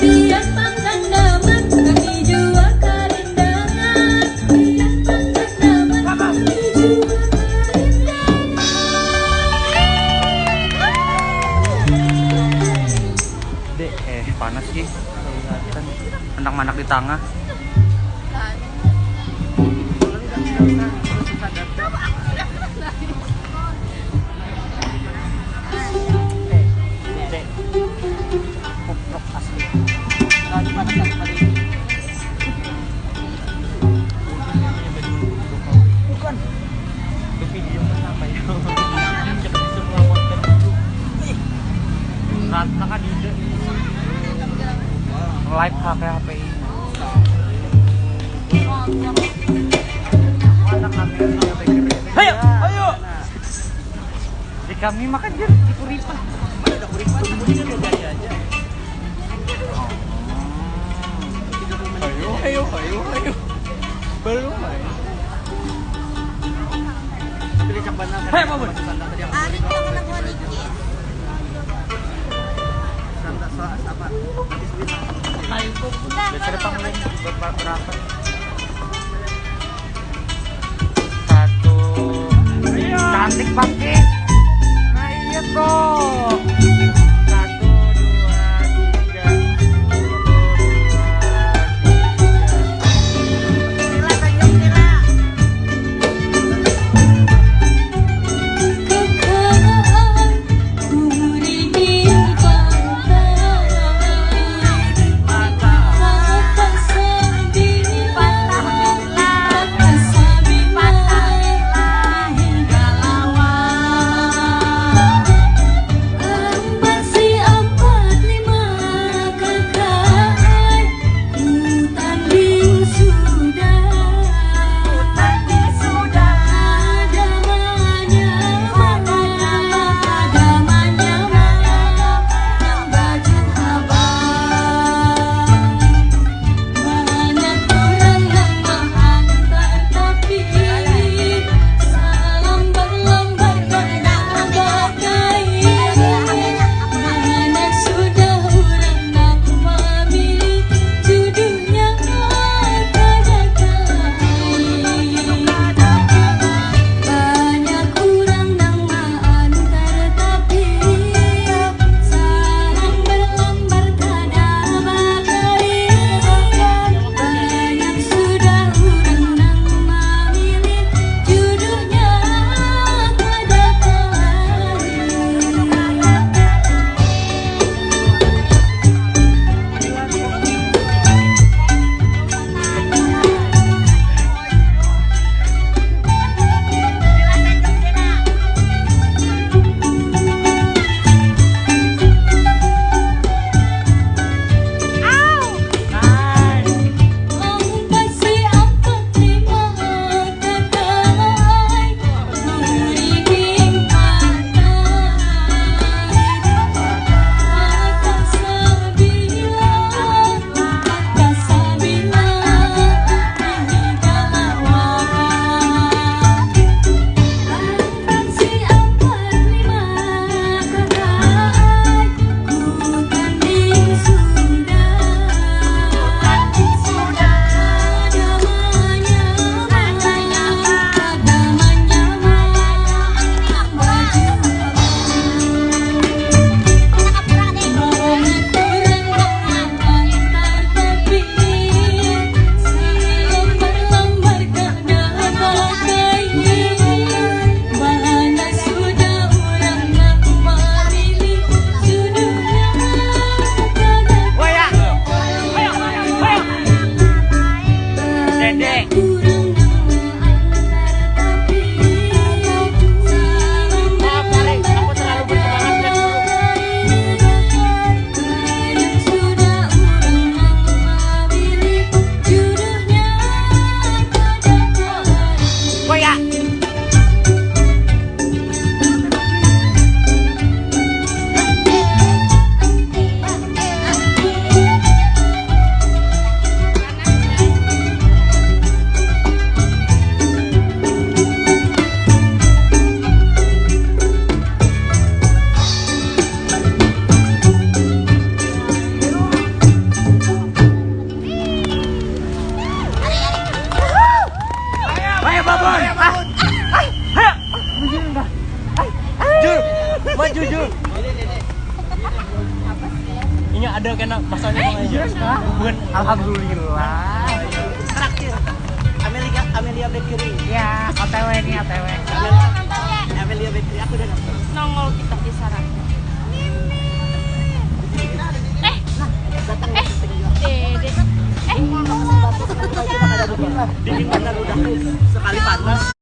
Lihat pandang daman kaki jua karindangan. Lihat pandang daman kaki jua karindangan. Dek, panas sih. Kelihatan anak-anak di tengah. Bukan. Itu video apa ya? Cepat semua konten dulu. Rata kan ide. Live HP ini. Mana kamera Ayo, ayo. Di kami makan dia di Kuripan. Mana ada Kuripan? Kemudian lo dari aja. Ayo. Belum main. Pilih cak bandang. Hei, Bun. Ari ka mo nagwa dikit. Sanda sa apa? Tayo po. Biasa pang lain berapa? Satu. Cantik banget. Nah, iya toh. Satu, dua, tiga. Sila kayo sila. Ambas Bun, alhamdulillah. Traktir. Amelia Bakery. Ya, OTW nih, OTW. Amelia Bakery aku udah nonton. Nongol kita di sana. Dede. Dingin benar udah sekali panas.